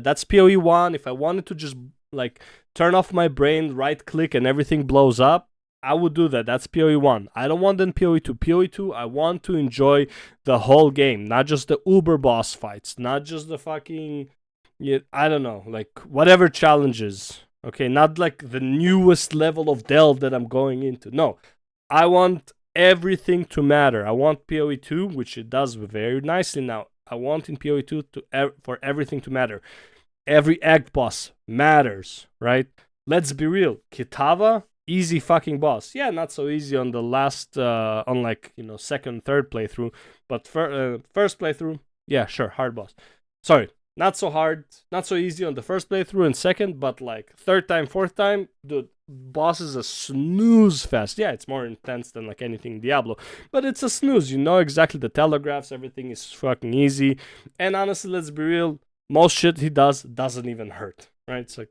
That's PoE1. If I wanted to just like turn off my brain, right click, and everything blows up, I would do that. That's PoE1. I don't want then PoE2. PoE2, I want to enjoy the whole game, not just the Uber boss fights, not just the fucking, I don't know, like whatever challenges. Okay, not like the newest level of delve that I'm going into. No, I want everything to matter. I want PoE2, which it does very nicely now. I want in PoE2 for everything to matter. Every egg boss matters, right? Let's be real. Kitava, easy fucking boss. Yeah, not so easy on the last, on like, you know, second, third playthrough. But first playthrough, yeah, sure, hard boss. Sorry, not so hard, not so easy on the first playthrough and second, but like third time, fourth time, dude, boss is a snooze fest. Yeah, it's more intense than like anything in Diablo, but it's a snooze. You know exactly the telegraphs, everything is fucking easy. And honestly, let's be real, most shit he does doesn't even hurt, right? It's like,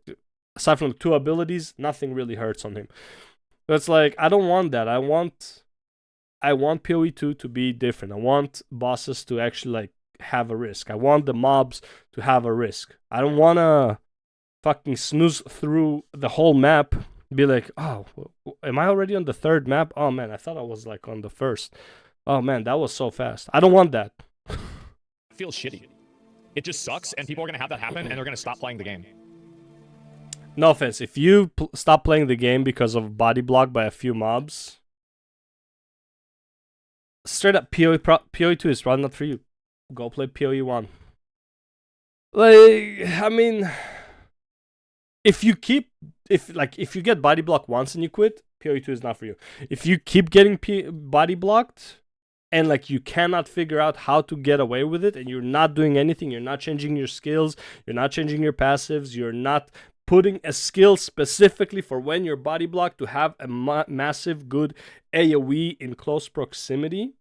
aside from the two abilities, nothing really hurts on him. So it's like, I don't want that. I want PoE2 to be different. I want bosses to actually like have a risk. I want the mobs to have a risk. I don't want to fucking snooze through the whole map, be like, oh, am I already on the third map? Oh man, I thought I was like on the first. Oh man, that was so fast. I don't want that. It feels shitty. It just sucks, and people are going to have that happen, and they're going to stop playing the game. No offense, if you stop playing the game because of body block by a few mobs, straight up PoE2 is probably not for you. Go play PoE1. Like, I mean, if you get body blocked once and you quit, PoE2 is not for you. If you keep getting body blocked and like you cannot figure out how to get away with it, and you're not doing anything, you're not changing your skills, you're not changing your passives, you're not putting a skill specifically for when you're body blocked to have a massive good AoE in close proximity,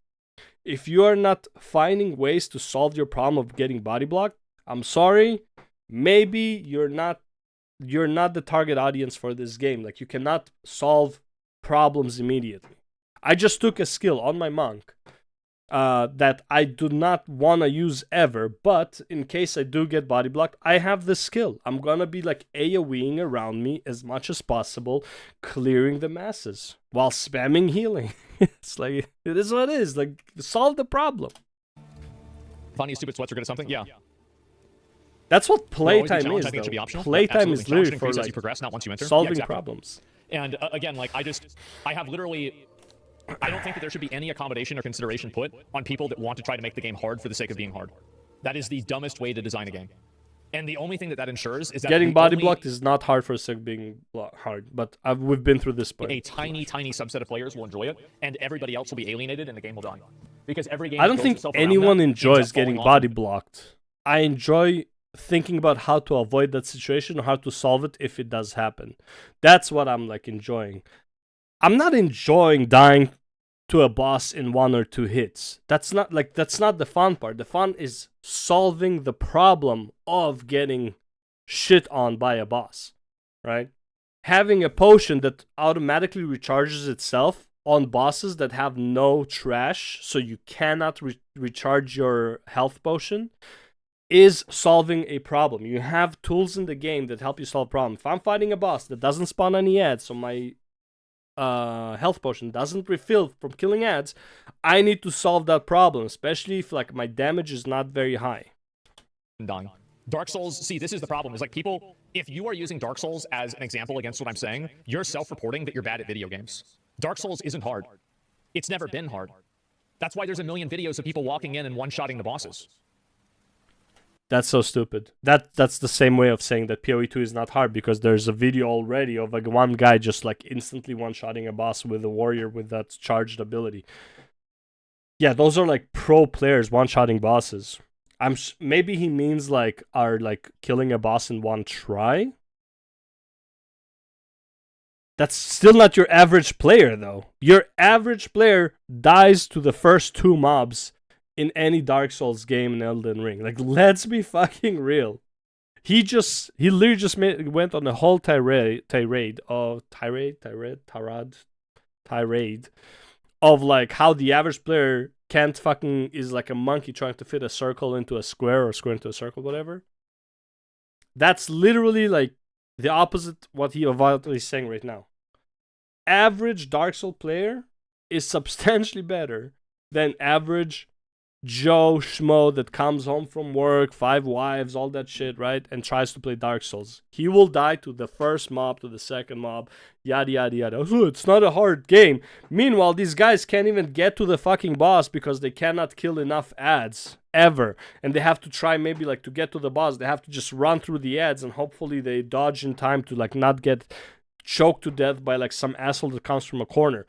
if you are not finding ways to solve your problem of getting body blocked, I'm sorry, maybe you're not the target audience for this game. Like, you cannot solve problems immediately. I just took a skill on my monk that I do not want to use ever, but in case I do get body blocked, I have this skill. I'm gonna be like AoEing around me as much as possible, clearing the masses while spamming healing. It's like, it is what it is. Like, solve the problem. Finding stupid sweats are good at something? Yeah. That's what playtime is, though. Playtime is literally for, like, as you progress, not once you enter. Solving problems. And again, like, I have literally... I don't think that there should be any accommodation or consideration put on people that want to try to make the game hard for the sake of being hard. That is the dumbest way to design a game. And the only thing that ensures is that getting body blocked is not hard for the sake of being hard, but we've been through this point. A tiny subset of players will enjoy it, and everybody else will be alienated, and the game will die. Because every game... I don't think anyone enjoys getting body blocked. I enjoy thinking about how to avoid that situation or how to solve it if it does happen. That's what I'm like enjoying. I'm not enjoying dying to a boss in one or two hits. That's not the fun part. The fun is solving the problem of getting shit on by a boss, right? Having a potion that automatically recharges itself on bosses that have no trash, so you cannot recharge your health potion, is solving a problem. You have tools in the game that help you solve problems. If I'm fighting a boss that doesn't spawn any ads, so my health potion doesn't refill from killing ads, I need to solve that problem, especially if like my damage is not very high. Dying. Dark Souls, see, this is the problem, is like people, if you are using Dark Souls as an example against what I'm saying, you're self-reporting that you're bad at video games. Dark Souls isn't hard. It's never been hard. That's why there's a million videos of people walking in and one-shotting the bosses. That's so stupid. That's the same way of saying that PoE2 is not hard, because there's a video already of like one guy just like instantly one-shotting a boss with a warrior with that charged ability. Yeah, those are like pro players one-shotting bosses. Maybe he means like are like killing a boss in one try. That's still not your average player though. Your average player dies to the first 2 mobs in any Dark Souls game in Elden Ring. Like, let's be fucking real. He literally just went on a whole tirade of like how the average player can't fucking is like a monkey trying to fit a circle into a square or square into a circle, whatever. That's literally like the opposite what he's saying right now. Average Dark Souls player is substantially better than average Joe Schmo that comes home from work, 5 wives, all that shit, right? And tries to play Dark Souls. He will die to the first mob, to the second mob, yada yada yada. Oh, it's not a hard game. Meanwhile, these guys can't even get to the fucking boss because they cannot kill enough ads ever. And they have to try maybe like to get to the boss, they have to just run through the ads and hopefully they dodge in time to like not get choked to death by like some asshole that comes from a corner.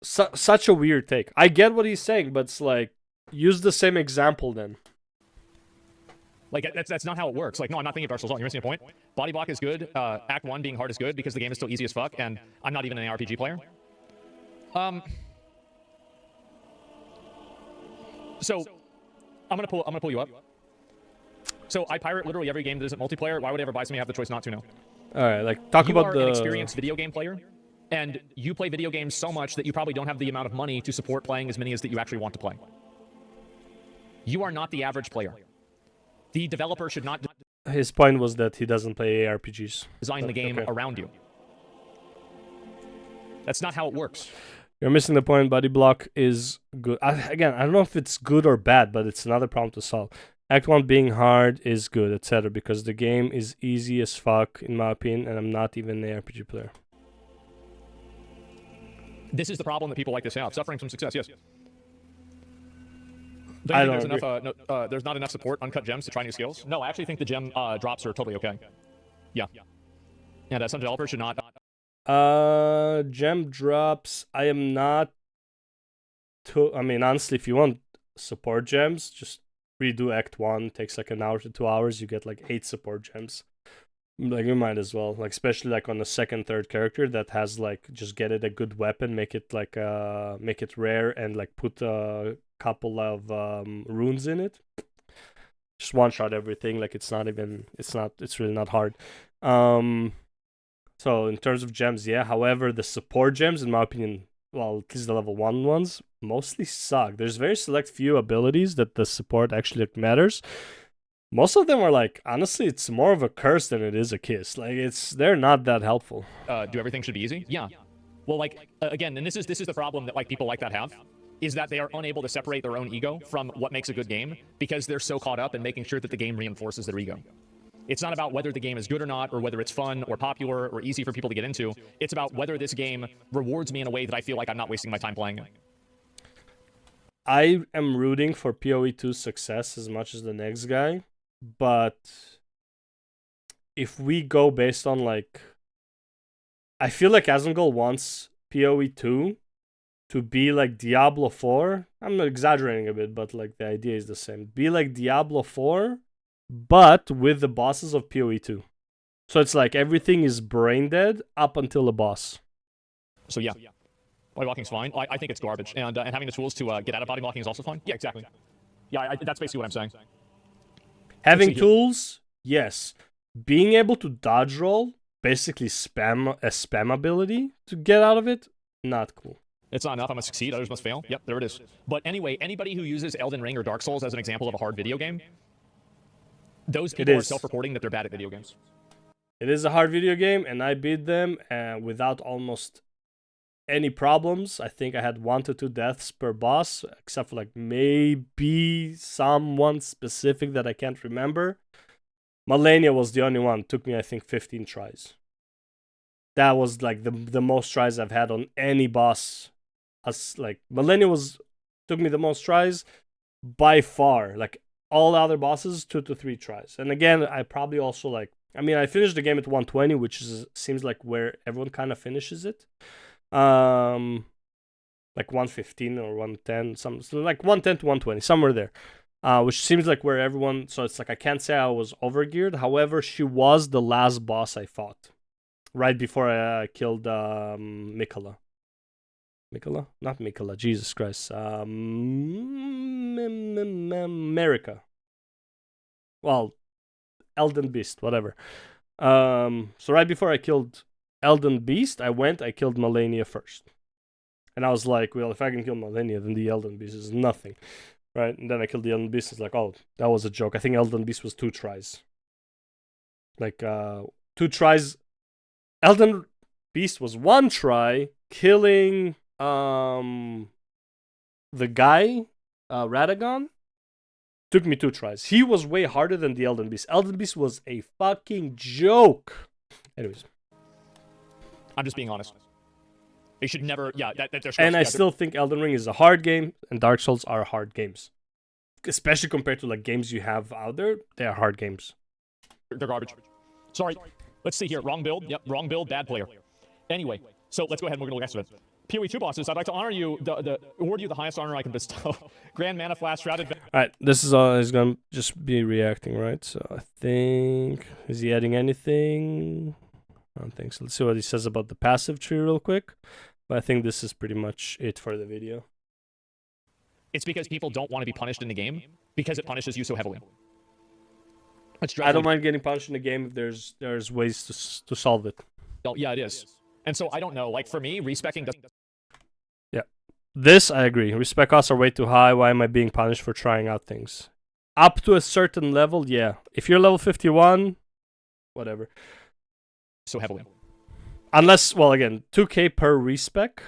Such a weird take. I get what he's saying, but it's like, use the same example then. Like, that's not how it works. Like, no, I'm not thinking of Dark Souls. You're missing a point. Body block is good. Act 1 being hard is good because the game is still easy as fuck, and I'm not even an RPG player. So, I'm gonna pull you up. So, I pirate literally every game that isn't multiplayer. Why would I ever buy something I have the choice not to know? Alright, like, talk about You are an experienced video game player, and you play video games so much that you probably don't have the amount of money to support playing as many as that you actually want to play. You are not the average player. The developer should not... His point was that he doesn't play ARPGs. Design the game around you. That's not how it works. You're missing the point. Body block is good. Again, I don't know if it's good or bad, but it's another problem to solve. Act 1 being hard is good, etc. Because the game is easy as fuck, in my opinion, and I'm not even an ARPG player. This is the problem that people like this have. Suffering from success, yes. There's not enough support, uncut gems to try new skills? No, I actually think the gem drops are totally okay. Yeah. And some developers should not... Gem drops, I am not... I mean, honestly, if you want support gems, just redo Act 1. It takes like an hour to 2 hours. You get like 8 support gems. Like, you might as well. Like, especially like on the second, third character that has like, just get it a good weapon, make it like, make it rare and like put couple of runes in it. Just one shot everything. Like it's really not hard. So in terms of gems, yeah. However, the support gems, in my opinion, well, at least the level 1 ones, mostly suck. There's very select few abilities that the support actually matters. Most of them are like, honestly, it's more of a curse than it is a kiss. Like they're not that helpful. Do everything should be easy? Yeah. Well, like again, and this is the problem that like people like that have, is that they are unable to separate their own ego from what makes a good game because they're so caught up in making sure that the game reinforces their ego. It's not about whether the game is good or not, or whether it's fun or popular or easy for people to get into. It's about whether this game rewards me in a way that I feel like I'm not wasting my time playing it. I am rooting for PoE2's success as much as the next guy, but if we go based on like, I feel like Asmongold wants PoE2 to be like Diablo 4. I'm not exaggerating a bit, but like the idea is the same. Be like Diablo 4, but with the bosses of PoE2. So it's like everything is brain dead up until the boss. So yeah, body blocking is fine. I think it's garbage, and having the tools to get out of body blocking is also fine. Yeah, exactly. Yeah, that's basically what I'm saying. Having tools, yes. Being able to dodge roll, basically spam ability to get out of it, not cool. It's not enough. I'm gonna succeed. Others must fail. Yep, there it is. But anyway, anybody who uses Elden Ring or Dark Souls as an example of a hard video game, those people are self-reporting that they're bad at video games. It is a hard video game, and I beat them without almost any problems. I think I had 1 to 2 deaths per boss, except for like maybe someone specific that I can't remember. Malenia was the only one. It took me, I think, 15 tries. That was like the most tries I've had on any boss. As like Malenia took me the most tries by far. Like all the other bosses, 2 to 3 tries. And again, I probably also like, I mean, I finished the game at 120, which seems like where everyone kind of finishes it. Like 115 or 110, so like 110 to 120, somewhere there. Which seems like where everyone, so it's like I can't say I was overgeared. However, she was the last boss I fought. Right before I killed Mikola. Mikola? Not Mikola, Jesus Christ. America. Well, Elden Beast, whatever. So right before I killed Elden Beast, I killed Malenia first. And I was like, well, if I can kill Malenia, then the Elden Beast is nothing. Right? And then I killed the Elden Beast. It's like, oh, that was a joke. I think Elden Beast was 2 tries. Like, 2 tries. Elden Beast was 1 try killing the guy, Radagon. Took me 2 tries. He was way harder than the Elden Beast. Elden Beast was a fucking joke. Anyways. I'm just being honest. They should never, and I still think Elden Ring is a hard game, and Dark Souls are hard games. Especially compared to like games you have out there, they are hard games. They're garbage. Sorry. Let's see here. Wrong build. Yep, wrong build, bad player. Anyway, so let's go ahead and we're going to look at it. PoE2 bosses, I'd like to honor you, award you the highest honor I can bestow. Grand Mana Flash, Shrouded... Alright, this is all he's going to just be reacting, right? So I think... Is he adding anything? I don't think so. Let's see what he says about the passive tree real quick. But I think this is pretty much it for the video. It's because people don't want to be punished in the game because it punishes you so heavily. I don't mind getting punished in the game if there's ways to solve it. Oh, yeah, it is. And so I don't know. Like for me, respecking doesn't. Yeah, this I agree. Respec costs are way too high. Why am I being punished for trying out things? Up to a certain level, yeah. If you're level 51, whatever. So heavily. Unless, well, again, 2k per respec,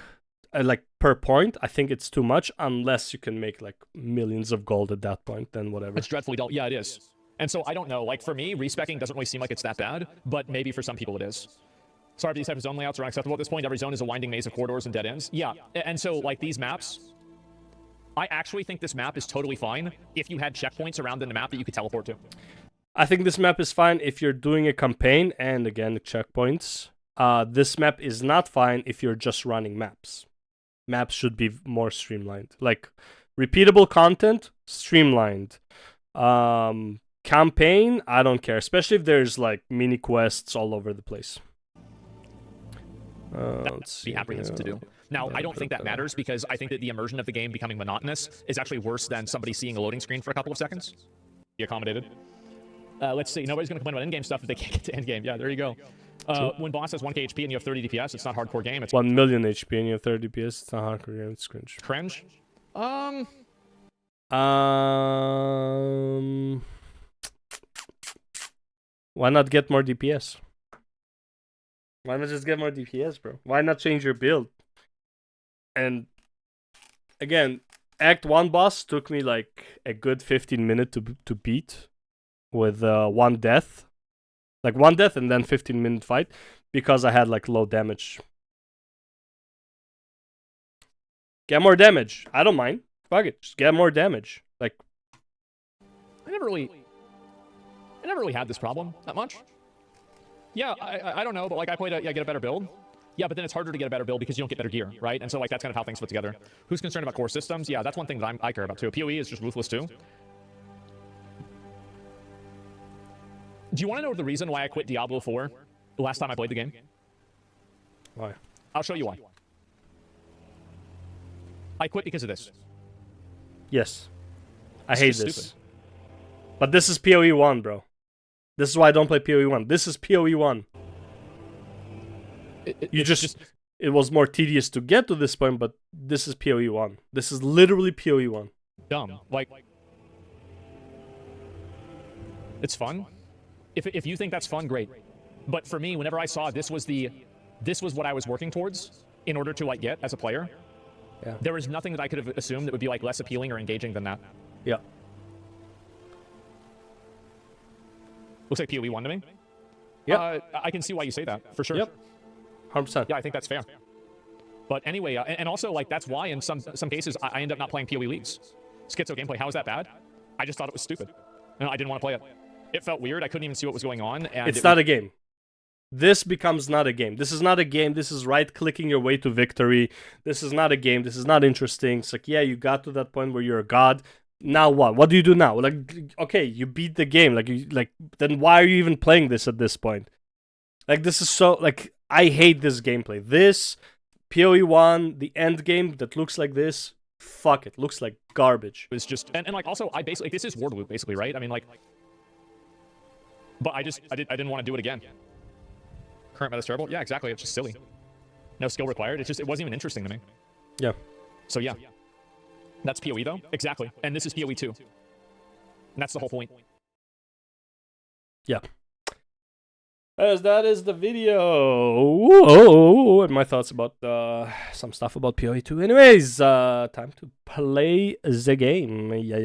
like per point, I think it's too much. Unless you can make like millions of gold at that point, then whatever. It's dreadfully dull. Yeah, it is. And so I don't know. Like for me, respecking doesn't really seem like it's that bad, but maybe for some people it is. Sorry, but these types of zone layouts are unacceptable at this point. Every zone is a winding maze of corridors and dead ends. Yeah, and so like these maps, I actually think this map is totally fine if you had checkpoints around in the map that you could teleport to. I think this map is fine if you're doing a campaign and again checkpoints. This map is not fine if you're just running maps. Maps should be more streamlined. Like repeatable content, streamlined. Campaign, I don't care, especially if there's like mini quests all over the place. Let's be apprehensive to do. Now, I don't think that matters because I think that the immersion of the game becoming monotonous is actually worse than somebody seeing a loading screen for a couple of seconds. Be accommodated. Let's see. Nobody's going to complain about endgame stuff if they can't get to endgame. Yeah, there you go. When boss has 1k HP and you have 30 DPS, it's not hardcore game. It's 1 million HP and you have 30 DPS. It's not hardcore game. It's cringe. Cringe? Why not get more DPS? Why not just get more DPS, bro? Why not change your build? And again, Act 1 boss took me like a good 15 minutes to beat with 1 death. Like 1 death and then 15-minute fight because I had like low damage. Get more damage. I don't mind. Fuck it. Just get more damage. Like I never really had this problem that much. Yeah, I don't know, but like I played get a better build. Yeah, but then it's harder to get a better build because you don't get better gear, right? And so like that's kind of how things fit together. Who's concerned about core systems? Yeah, that's one thing that I care about too. PoE is just ruthless too. Do you want to know the reason why I quit Diablo 4 the last time I played the game? Why? I'll show you why. I quit because of this. Yes. I hate this. Stupid. But this is PoE 1, bro. This is why I don't play PoE 1. This is PoE 1. It was more tedious to get to this point, but this is PoE 1. This is literally PoE 1. Dumb. Like, it's fun. If you think that's fun, great. But for me, whenever I saw this was what I was working towards, in order to like get as a player. Yeah. There was nothing that I could have assumed that would be like less appealing or engaging than that. Yeah. Looks like PoE won to me. Yeah. I can see why you say that, for sure. Yep. 100%. Yeah, I think that's fair. But anyway, and also like that's why in some cases I end up not playing PoE leagues. Schizo gameplay, how is that bad? I just thought it was stupid. And I didn't want to play it. It felt weird. I couldn't even see what was going on. And it's not a game. This becomes not a game. This is not a game. This is right-clicking your way to victory. This is not a game. This is not interesting. It's like, yeah, you got to that point where you're a god. Now what? What do you do now? Like, okay, you beat the game. Then why are you even playing this at this point? Like, this is so, like, I hate this gameplay. This, PoE1, the end game that looks like this, fuck it. Looks like garbage. It was just, and like, also, I basically, like, this is Ward Loop, basically, right? I mean, like, but I didn't want to do it again. Current meta's terrible? Yeah, exactly. It's just silly. No skill required. It wasn't even interesting to me. Yeah. So yeah. That's PoE though? Exactly. And this is PoE2. And that's the whole point. Yeah. As that is the video. Whoa, and my thoughts about some stuff about PoE2. Anyways, time to play the game. Yeah.